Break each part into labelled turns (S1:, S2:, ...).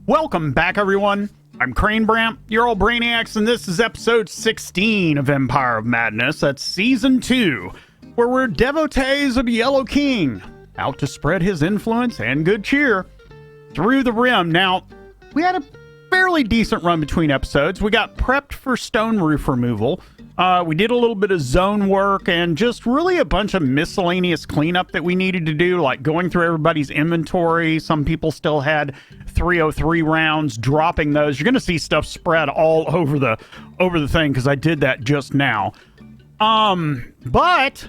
S1: Welcome back, everyone. I'm Crane Bramp, your old Brainiacs, and this is episode 16 of Empire of Madness. That's season 2, where we're devotees of Yellow King, out to spread his influence and good cheer through the Rim. Now, we had a fairly decent run between episodes. We got prepped for stone roof removal. We did a little bit of zone work and just really a bunch of miscellaneous cleanup that we needed to do, like going through everybody's inventory. Some people still had 303 rounds, dropping those. You're going to see stuff spread all over the thing because I did that just now. But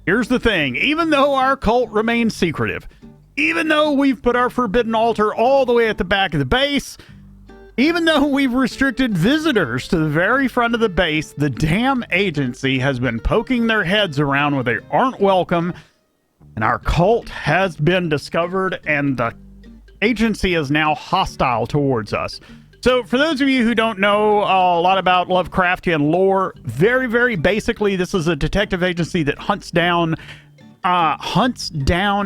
S1: here's the thing. Even though our cult remains secretive, even though we've put our forbidden altar all the way at the back of the base, even though we've restricted visitors to the very front of the base, the damn agency has been poking their heads around where they aren't welcome, and our cult has been discovered, and the agency is now hostile towards us. So for those of you who don't know a lot about Lovecraftian lore, very, very basically, this is a detective agency that hunts down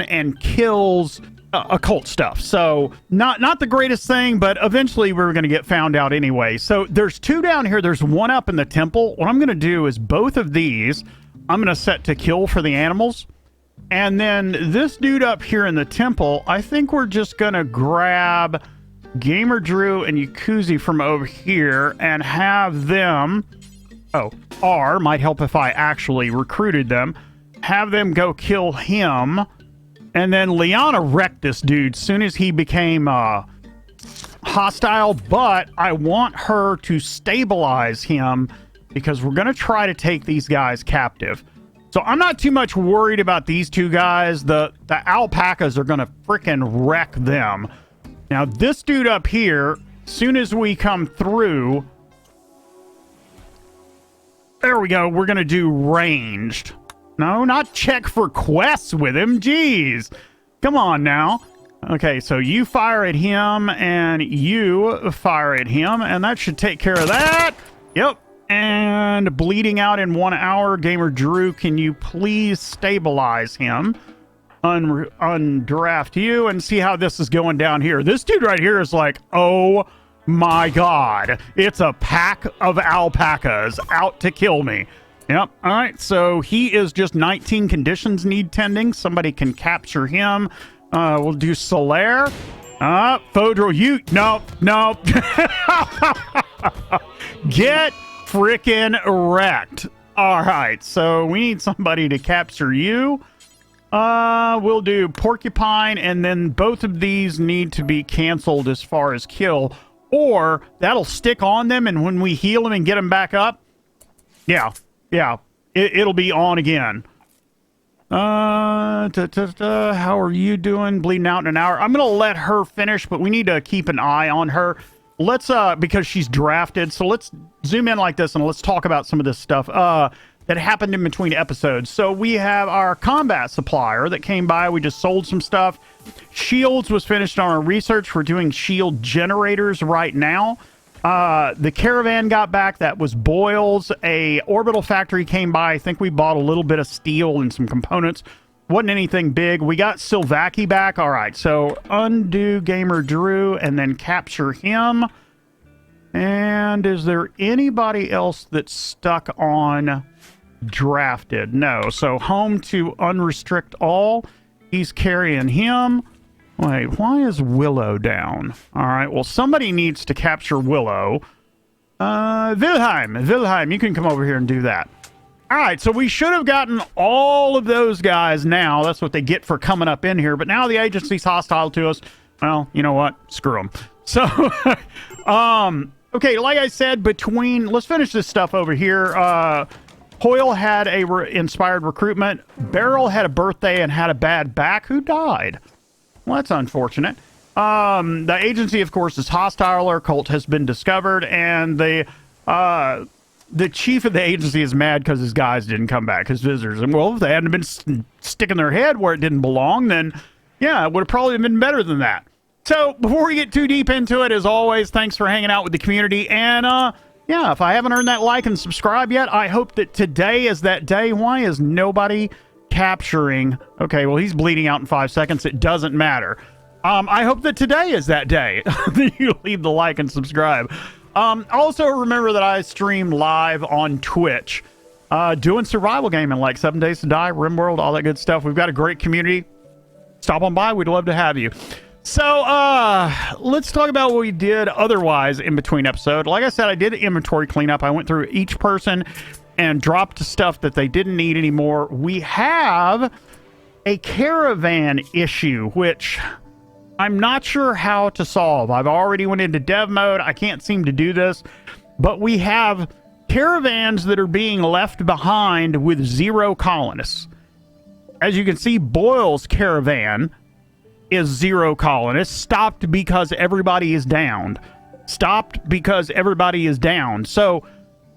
S1: and kills occult stuff. So not the greatest thing, but eventually we're going to get found out anyway. So there's two down here. There's one up in the temple. What I'm going to do is both of these I'm going to set to kill for the animals. And then this dude up here in the temple, I think we're just going to grab Gamer Drew and Yakuzi from over here and have them... Oh, R might help if I actually recruited them. Have them go kill him. And then Liana wrecked this dude soon as he became hostile, but I want her to stabilize him because we're going to try to take these guys captive. So I'm not too much worried about these two guys. The alpacas are going to freaking wreck them. Now, this dude up here, soon as we come through... There we go. We're going to do ranged. No, not check for quests with him. Jeez. Come on now. Okay, so you fire at him and you fire at him, and that should take care of that. Yep. And bleeding out in 1 hour. Gamer Drew, can you please stabilize him? Undraft you and see how this is going down here. This dude right here is like, oh my God. It's a pack of alpacas out to kill me. Yep. All right. So he is just 19 conditions need tending. Somebody can capture him. We'll do Solaire. Fodro, you. No. Get frickin' wrecked. All right. So we need somebody to capture you. We'll do Porcupine, and then both of these need to be canceled as far as kill, or that'll stick on them, and when we heal them and get them back up, yeah, it'll be on again. How are you doing? Bleeding out in an hour. I'm gonna let her finish, but we need to keep an eye on her. Let's because she's drafted. So let's zoom in like this and let's talk about some of this stuff that happened in between episodes. So we have our combat supplier that came by. We just sold some stuff. Shields was finished on our research. We're doing shield generators right now. The caravan got back. That was Boyle's. A orbital factory came by. I think we bought a little bit of steel and some components. Wasn't anything big. We got Silvaki back. All right, so undo Gamer Drew and then capture him. And is there anybody else that's stuck on drafted? No. So home to unrestrict all. He's carrying him. Wait, why is Willow down? All right, well, somebody needs to capture Willow. Wilhelm, you can come over here and do that. All right, so we should have gotten all of those guys now. That's what they get for coming up in here. But now the agency's hostile to us. Well, you know what? Screw them. So, okay, like I said, let's finish this stuff over here. Hoyle had inspired recruitment. Beryl had a birthday and had a bad back. Who died? Well, that's unfortunate. The agency, of course, is hostile. Our cult has been discovered, and the chief of the agency is mad because his guys didn't come back, his visitors. And, well, if they hadn't been sticking their head where it didn't belong, then, yeah, it would have probably been better than that. So, before we get too deep into it, as always, thanks for hanging out with the community. And, yeah, if I haven't earned that like and subscribe yet, I hope that today is that day. Why is nobody capturing? Okay, well, he's bleeding out in 5 seconds. It doesn't matter. I hope that today is that day. You leave the like and subscribe. Also, remember that I stream live on Twitch, doing survival gaming like 7 Days to Die, Rimworld, all that good stuff. We've got a great community. Stop on by. We'd love to have you. So, let's talk about what we did otherwise in between episode. Like I said, I did inventory cleanup. I went through each person and dropped stuff that they didn't need anymore. We have a caravan issue, which I'm not sure how to solve. I've already went into dev mode. I can't seem to do this, but we have caravans that are being left behind with 0 colonists. As you can see, Boyle's caravan is 0 colonists. Stopped because everybody is downed. Stopped because everybody is down. So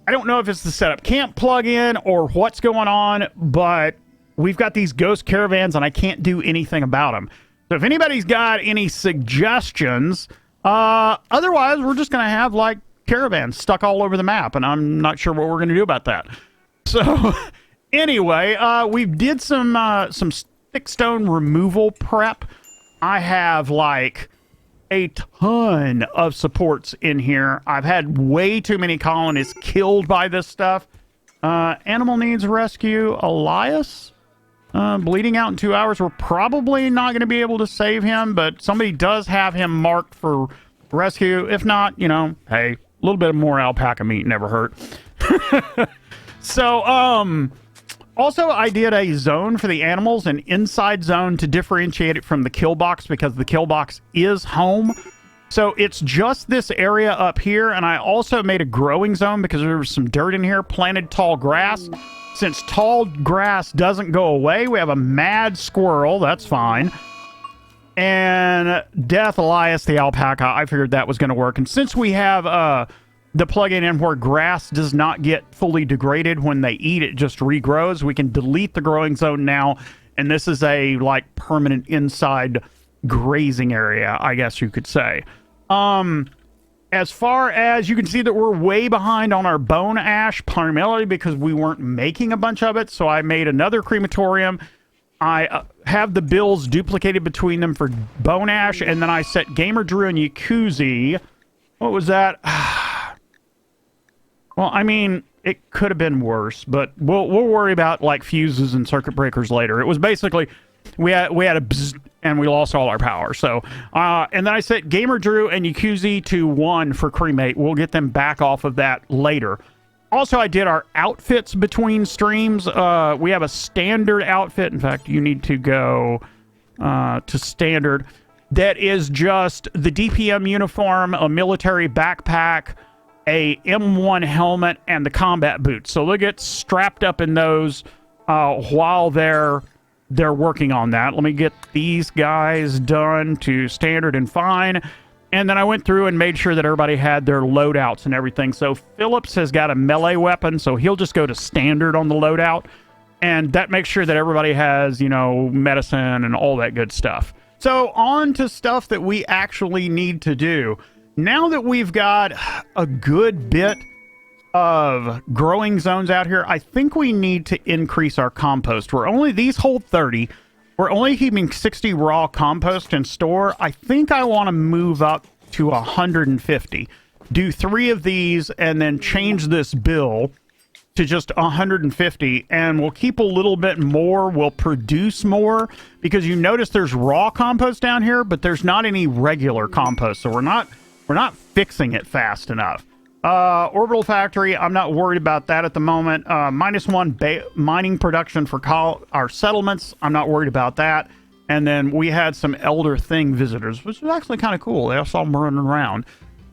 S1: I don't know if it's the setup can't plug in or what's going on, but we've got these ghost caravans and I can't do anything about them. So if anybody's got any suggestions, otherwise we're just going to have like caravans stuck all over the map, and I'm not sure what we're going to do about that. So anyway, we did some stick stone removal prep. I have like a ton of supports in here. I've had way too many colonists killed by this stuff. Animal needs rescue. Elias? Bleeding out in 2 hours. We're probably not going to be able to save him, but somebody does have him marked for rescue. If not, you know, hey, a little bit of more alpaca meat never hurt. So, also I did a zone for the animals, an inside zone to differentiate it from the kill box, because the kill box is home. So it's just this area up here, and I also made a growing zone because there was some dirt in here, planted tall grass. Since tall grass doesn't go away, we have a mad squirrel. That's fine. And Death Elias, the alpaca, I figured that was going to work. And since we have the plugin in where grass does not get fully degraded when they eat, it just regrows, we can delete the growing zone now. And this is a like permanent inside grazing area, I guess you could say. As far as you can see that we're way behind on our bone ash, primarily because we weren't making a bunch of it. So I made another crematorium. I have the bills duplicated between them for bone ash. And then I set Gamer Drew and Yakuzi. What was that? Well, I mean, it could have been worse, but we'll worry about like fuses and circuit breakers later. It was basically, we had a bzz, and we lost all our power. So, and then I set Gamer Drew and Yakuzi to 1 for cremate. We'll get them back off of that later. Also, I did our outfits between streams. We have a standard outfit. In fact, you need to go to standard. That is just the DPM uniform, a military backpack, a M1 helmet, and the combat boots. So they'll get strapped up in those while they're working on that. Let me get these guys done to standard and fine. And then I went through and made sure that everybody had their loadouts and everything. So Phillips has got a melee weapon, so he'll just go to standard on the loadout. And that makes sure that everybody has, you know, medicine and all that good stuff. So on to stuff that we actually need to do. Now that we've got a good bit of growing zones out here, I think we need to increase our compost. These hold 30. We're only keeping 60 raw compost in store. I think I want to move up to 150. Do 3 of these and then change this bill to just 150, and we'll keep a little bit more. We'll produce more, because you notice there's raw compost down here, but there's not any regular compost. So we're not fixing it fast enough. Orbital factory, I'm not worried about that at the moment. -1 mining production for our settlements, I'm not worried about that. And then we had some Elder Thing visitors, which was actually kind of cool. I saw them running around.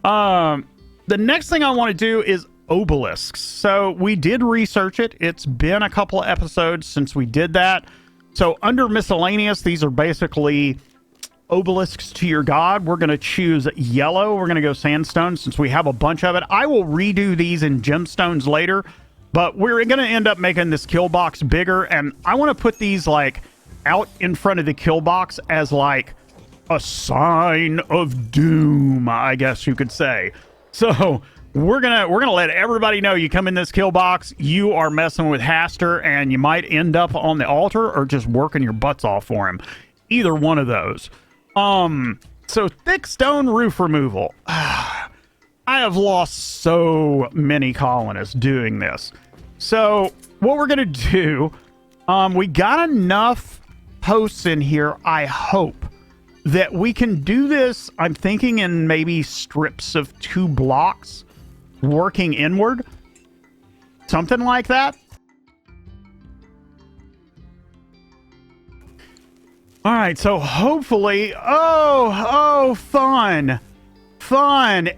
S1: The next thing I want to do is obelisks. So we did research it. It's been a couple of episodes since we did that. So under miscellaneous, these are basically obelisks to your god. We're going to choose yellow. We're going to go sandstone since we have a bunch of it. I will redo these in gemstones later, but we're going to end up making this kill box bigger, and I want to put these like out in front of the kill box as like a sign of doom, I guess you could say. So we're gonna let everybody know, you come in this kill box, you are messing with Haster, and you might end up on the altar or just working your butts off for him. Either one of those. So thick stone roof removal. I have lost so many colonists doing this. So what we're gonna do, we got enough posts in here, I hope, that we can do this. I'm thinking in maybe strips of 2 blocks working inward. Something like that. All right, so hopefully, fun.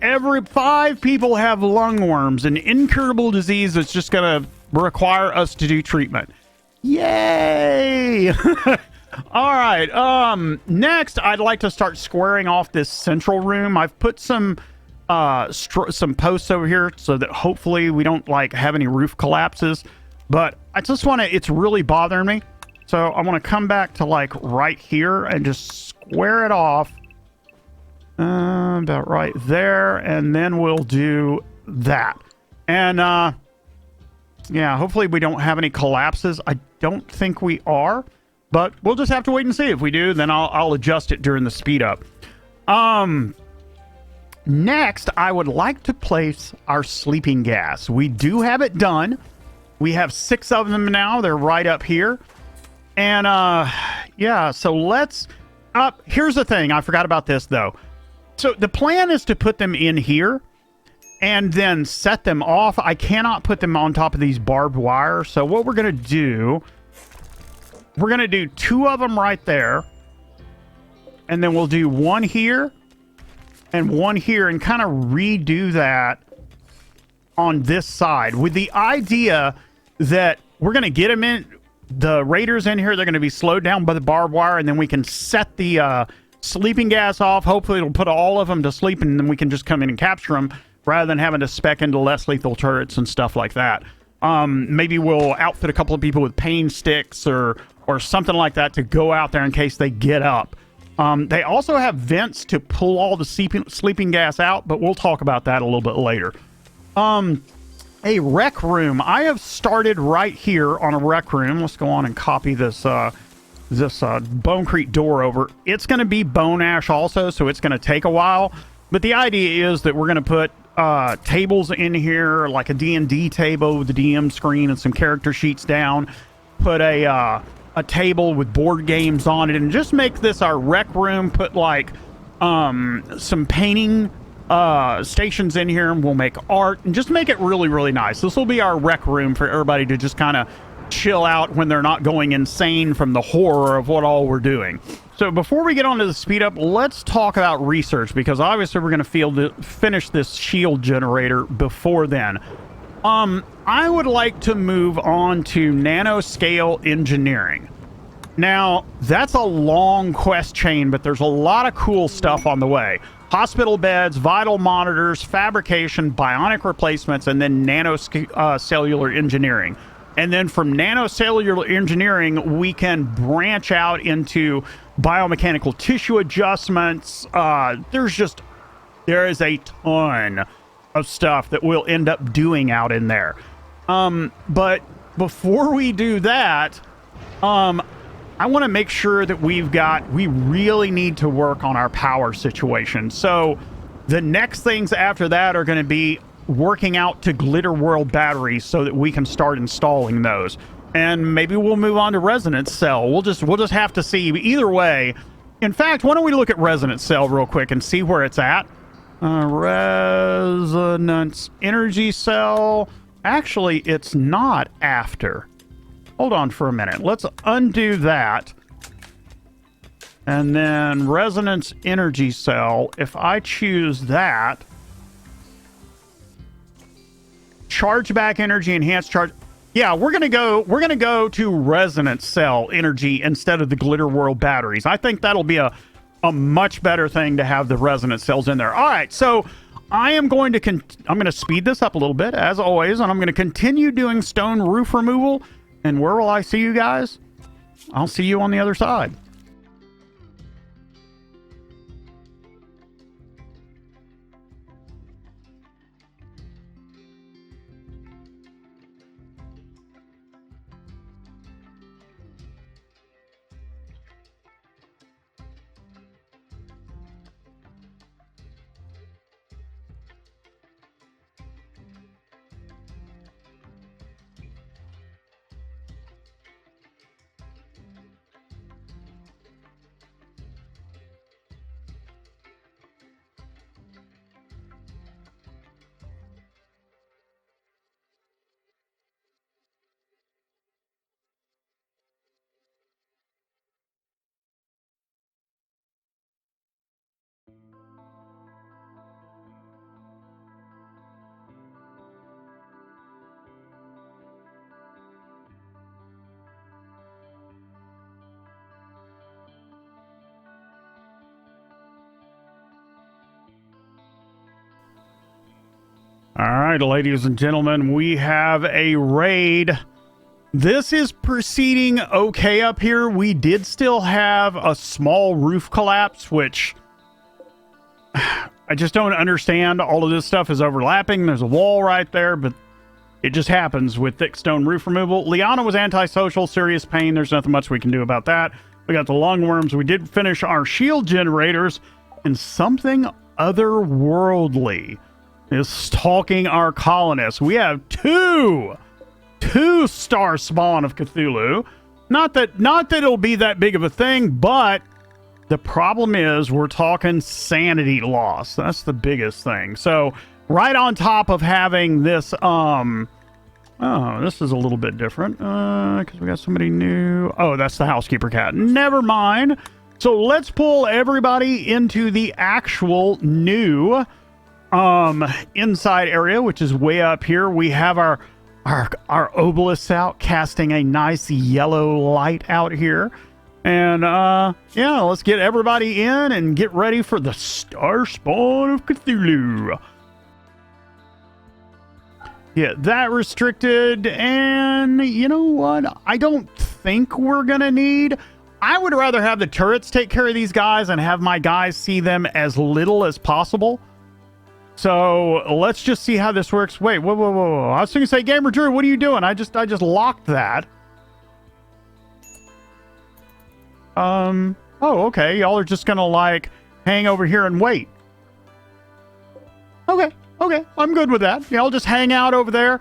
S1: Every 5 people have lungworms, an incurable disease that's just gonna require us to do treatment. Yay! All right, next I'd like to start squaring off this central room. I've put some posts over here so that hopefully we don't like have any roof collapses, but I just want to, it's really bothering me. So I want to come back to like right here and just square it off about right there, and then we'll do that. And yeah, hopefully we don't have any collapses. I don't think we are, but we'll just have to wait and see. If we do, then I'll adjust it during the speed up. Next, I would like to place our sleeping gas. We do have it done. We have 6 of them now. They're right up here. And yeah, so let's here's the thing. I forgot about this though. So the plan is to put them in here and then set them off. I cannot put them on top of these barbed wire. So what we're going to do, we're going to do 2 of them right there. And then we'll do 1 here and 1 here and kind of redo that on this side with the idea that we're going to get them in. The raiders in here, they're going to be slowed down by the barbed wire, and then we can set the sleeping gas off. Hopefully it'll put all of them to sleep, and then we can just come in and capture them rather than having to spec into less lethal turrets and stuff like that. Maybe we'll outfit a couple of people with pain sticks or something like that to go out there in case they get up. They also have vents to pull all the sleeping gas out, but we'll talk about that a little bit later. A rec room. I have started right here on a rec room. Let's go on and copy this Bonecrete door over. It's going to be bone ash also, so it's going to take a while. But the idea is that we're going to put tables in here, like a D&D table with the DM screen and some character sheets down. Put a table with board games on it, and just make this our rec room. Put like some painting stations in here, and we'll make art and just make it really, really nice. This will be our rec room for everybody to just kind of chill out when they're not going insane from the horror of what all we're doing. So before we get on to the speed up, let's talk about research, because obviously we're going to finish this shield generator before then. I would like to move on to nanoscale engineering. Now, that's a long quest chain, but there's a lot of cool stuff on the way. Hospital beds, vital monitors, fabrication, bionic replacements, and then nanocellular engineering. And then from nanocellular engineering, we can branch out into biomechanical tissue adjustments. There is a ton of stuff that we'll end up doing out in there. But before we do that, I want to make sure that we really need to work on our power situation. So the next things after that are going to be working out to Glitter World batteries so that we can start installing those. And maybe we'll move on to Resonance Cell. We'll just have to see. Either way, in fact, why don't we look at Resonance Cell real quick and see where it's at? Resonance Energy Cell. Actually, it's not after. Hold on for a minute. Let's undo that. And then Resonance Energy Cell. If I choose that, charge back energy, enhanced charge. Yeah, we're gonna go to Resonance Cell energy instead of the Glitter World batteries. I think that'll be a much better thing to have the resonance cells in there. All right, so I'm going to speed this up a little bit as always, and I'm going to continue doing stone roof removal. And where will I see you guys? I'll see you on the other side. right, ladies and gentlemen, we have a raid. This is proceeding okay up here. We did still have a small roof collapse, which I just don't understand. All of this stuff is overlapping. There's a wall right there, but it just happens with thick stone roof removal. Liana was antisocial, serious pain. There's nothing much we can do about that. We got the lungworms. We did finish our shield generators, and something otherworldly is stalking our colonists. We have two star spawn of Cthulhu. Not that it'll be that big of a thing, but the problem is we're talking sanity loss. That's the biggest thing. So right on top of having this, oh, this is a little bit different, because we got somebody new. Oh, that's the housekeeper cat. Never mind. So let's pull everybody into the actual new inside area, which is way up here. We have our obelisks out, casting a nice yellow light out here. And yeah, let's get everybody in and get ready for the star spawn of Cthulhu. Yeah, that restricted, and you know what? I don't think we're gonna need. I would rather have the turrets take care of these guys and have my guys see them as little as possible. So let's just see how this works. Wait, whoa. I was going to say, Gamer Drew, what are you doing? I just locked that. Oh, okay. Y'all are just going to like hang over here and wait. Okay. I'm good with that. Y'all just hang out over there.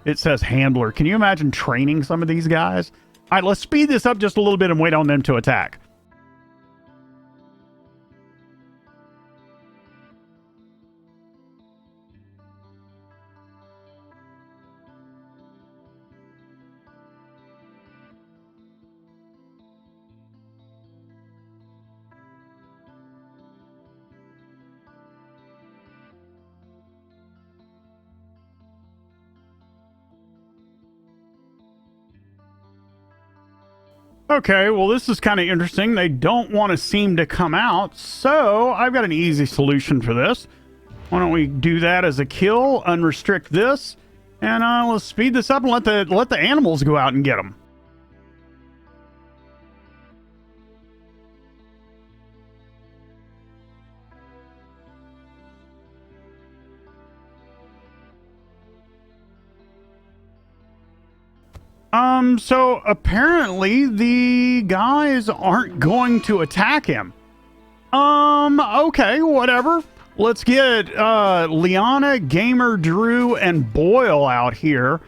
S1: It says handler. Can you imagine training some of these guys? All right, let's speed this up just a little bit and wait on them to attack. Okay, well, this is kind of interesting. They don't want to seem to come out, so I've got an easy solution for this. Why don't we do that as a kill, unrestrict this, and let's speed this up and let the animals go out and get them. So apparently the guys aren't going to attack him. Okay, whatever. Let's get, Liana, Gamer, Drew, and Boyle out here.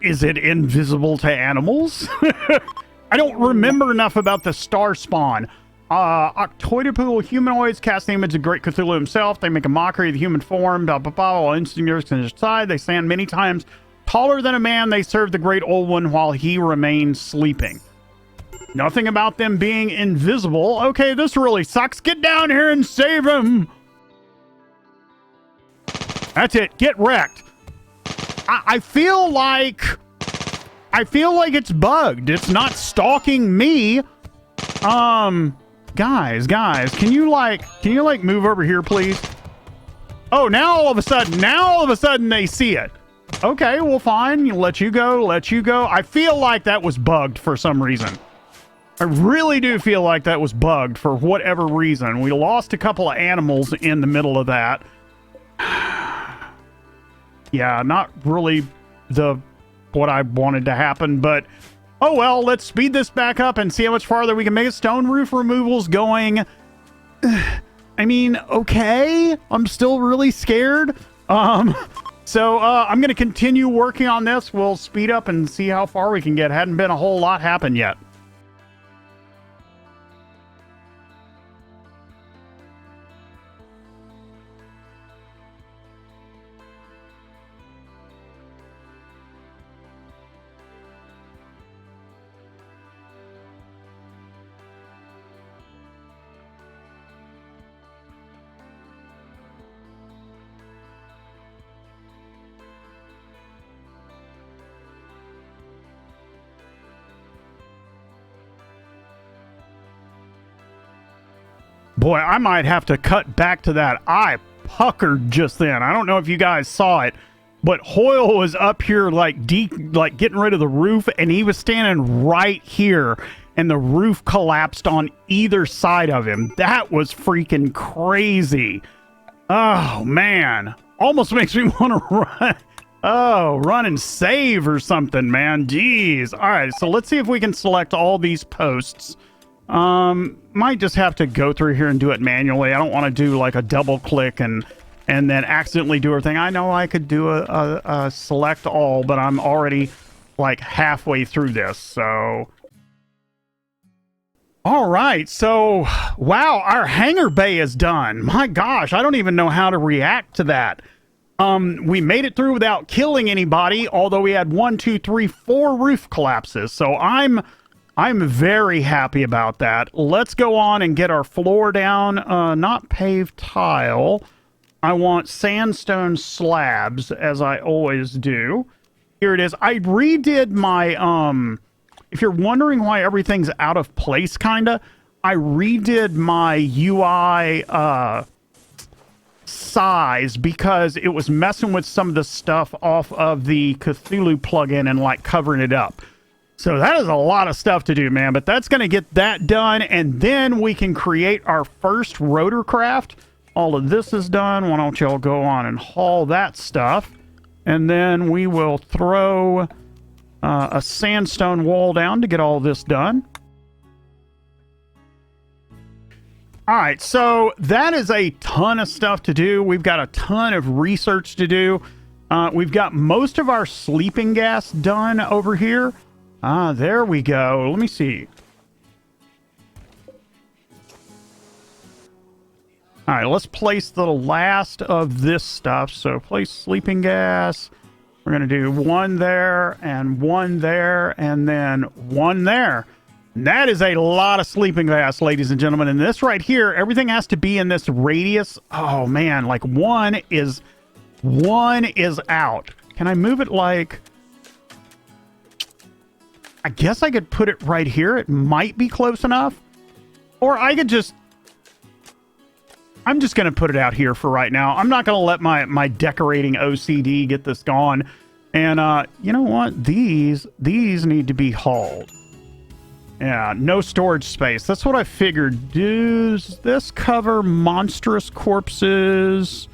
S1: Is it invisible to animals? I don't remember enough about the star spawn. Octoidopool humanoids cast the image of Great Cthulhu himself. They make a mockery of the human form. While instinct on his side, they stand many times taller than a man. They serve the Great Old One while he remains sleeping. Nothing about them being invisible. Okay, this really sucks. Get down here and save him. That's it. Get wrecked. I feel like it's bugged. It's not stalking me. Guys, can you move over here, please? Oh, now all of a sudden they see it. Okay, well, fine. Let you go. I feel like that was bugged for some reason. I really do feel like that was bugged for whatever reason. We lost a couple of animals in the middle of that. Yeah, not really what I wanted to happen, but oh well, let's speed this back up and see how much farther we can make it. Stone roof removal's going. I mean, okay. I'm still really scared. So I'm going to continue working on this. We'll speed up and see how far we can get. Hadn't been a whole lot happen yet. Boy, I might have to cut back to that eye puckered just then. I don't know if you guys saw it, but Hoyle was up here like getting rid of the roof, and he was standing right here, and the roof collapsed on either side of him. That was freaking crazy. Oh, man. Almost makes me want to run. Oh, run and save or something, man. Jeez. All right, so let's see if we can select all these posts. Might just have to go through here and do it manually. I don't want to do like a double click and then accidentally do everything. I know I could do a select all, but I'm already like halfway through this, so... All right, so, wow, our hangar bay is done. My gosh, I don't even know how to react to that. We made it through without killing anybody, although we had 1, 2, 3, 4 roof collapses. So I'm very happy about that. Let's go on and get our floor down. Not paved tile. I want sandstone slabs, as I always do. Here it is. I redid my... If you're wondering why everything's out of place, kinda, I redid my UI size because it was messing with some of the stuff off of the Cthulhu plugin and like covering it up. So that is a lot of stuff to do, man, but that's going to get that done, and then we can create our first rotorcraft. All of this is done. Why don't y'all go on and haul that stuff, and then we will throw... a sandstone wall down to get all this done. All right, so that is a ton of stuff to do. We've got a ton of research to do. We've got most of our sleeping gas done over here. There we go. Let me see. All right, let's place the last of this stuff. So place sleeping gas. We're going to do 1 there, and 1 there, and then 1 there. And that is a lot of sleeping gas, ladies and gentlemen. And this right here, everything has to be in this radius. Oh, man, like 1 is out. Can I move it like... I guess I could put it right here. It might be close enough. Or I could just... I'm just going to put it out here for right now. I'm not going to let my decorating OCD get this gone. And you know what? These need to be hauled. Yeah, no storage space. That's what I figured. Does this cover monstrous corpses?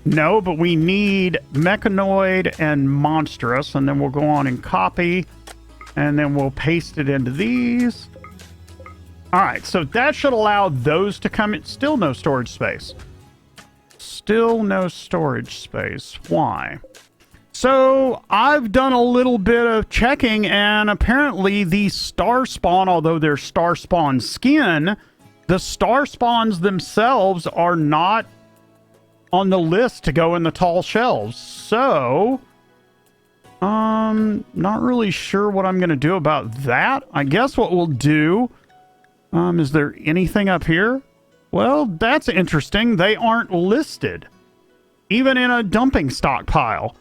S1: No, but we need mechanoid and monstrous. And then we'll go on and copy. And then we'll paste it into these. All right, so that should allow those to come in. Still no storage space. Still no storage space. Why? So I've done a little bit of checking, and apparently the star spawn, although they're star spawn skin, the star spawns themselves are not on the list to go in the tall shelves. So, not really sure what I'm going to do about that. I guess what we'll do... is there anything up here? Well, that's interesting. They aren't listed, even in a dumping stockpile.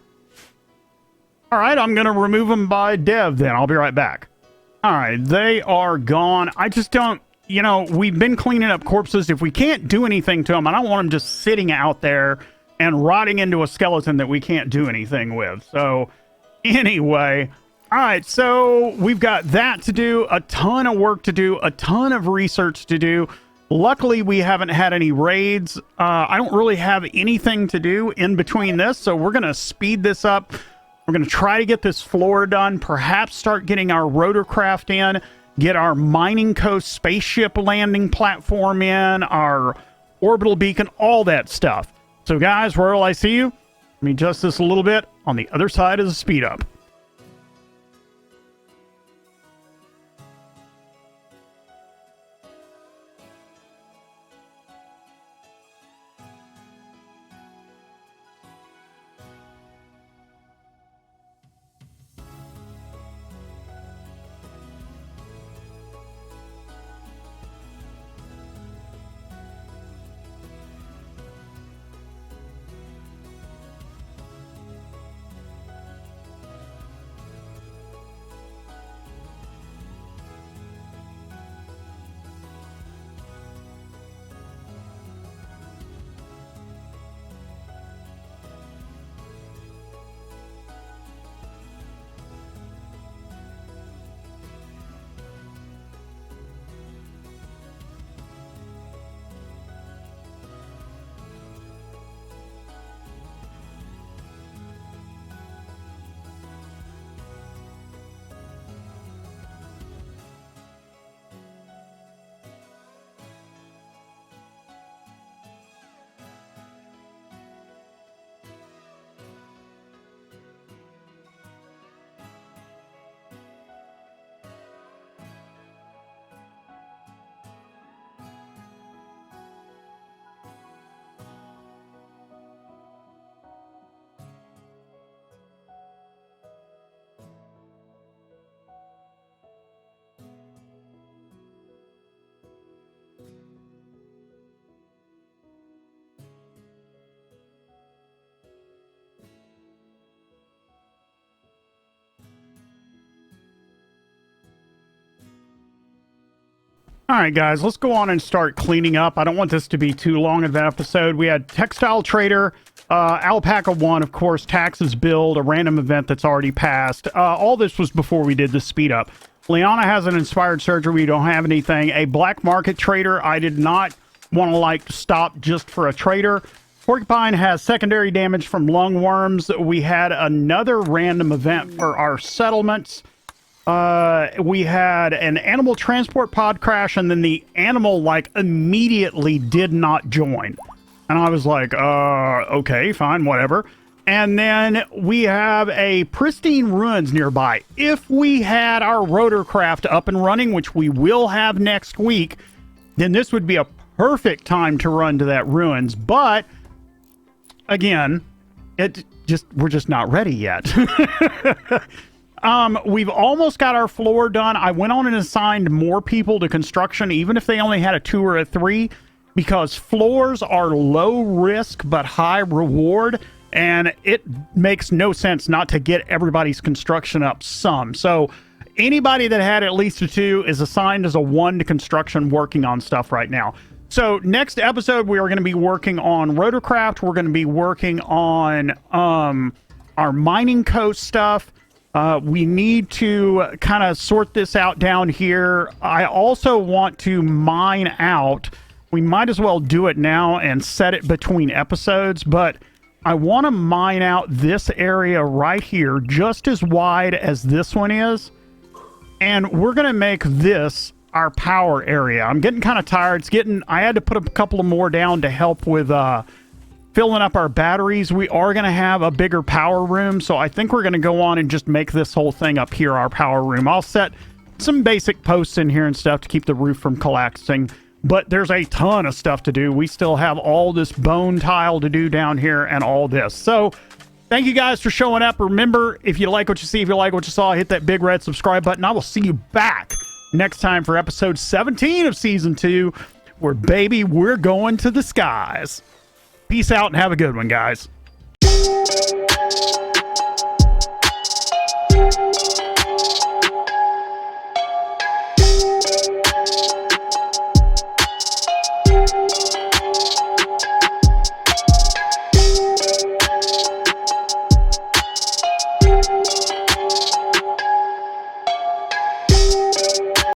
S1: All right, I'm going to remove them by dev then. I'll be right back. All right, they are gone. I just don't, you know, we've been cleaning up corpses. If we can't do anything to them, I don't want them just sitting out there and rotting into a skeleton that we can't do anything with. So anyway... All right, so we've got that to do, a ton of work to do, a ton of research to do. Luckily, we haven't had any raids. I don't really have anything to do in between this, so we're going to speed this up. We're going to try to get this floor done, perhaps start getting our rotorcraft in, get our Mining Coast spaceship landing platform in, our orbital beacon, all that stuff. So guys, where will I see you? Let me adjust this a little bit on the other side of the speed up. All right, guys, let's go on and start cleaning up. I don't want this to be too long of an episode. We had Textile Trader, Alpaca 1, of course, Taxes Build, a random event that's already passed. All this was before we did the speed up. Liana has an Inspired Surgery. We don't have anything. A Black Market Trader. I did not want to, like, stop just for a trader. Porcupine has secondary damage from lungworms. We had another random event for our settlements. We had an animal transport pod crash, and then the animal, like, immediately did not join. And I was like, okay, fine, whatever. And then we have a pristine ruins nearby. If we had our rotorcraft up and running, which we will have next week, then this would be a perfect time to run to that ruins. But again, we're just not ready yet. We've almost got our floor done. I went on and assigned more people to construction, even if they only had a 2 or a 3, because floors are low risk but high reward, and it makes no sense not to get everybody's construction up some. So anybody that had at least a 2 is assigned as a 1 to construction working on stuff right now. So next episode, we are going to be working on rotorcraft. We're going to be working on our mining coast stuff. We need to kind of sort this out down here. I also want to mine out. We might as well do it now and set it between episodes, but I want to mine out this area right here, just as wide as this one is. And we're going to make this our power area. I'm getting kind of tired. I had to put a couple of more down to help with filling up our batteries. We are going to have a bigger power room, so I think we're going to go on and just make this whole thing up here our power room. I'll set some basic posts in here and stuff to keep the roof from collapsing, but there's a ton of stuff to do. We still have all this bone tile to do down here and all this. So thank you guys for showing up. Remember, if you like what you see, if you like what you saw, hit that big red subscribe button. I will see you back next time for episode 17 of season 2, where, baby, we're going to the skies. Peace out and have a good one, guys.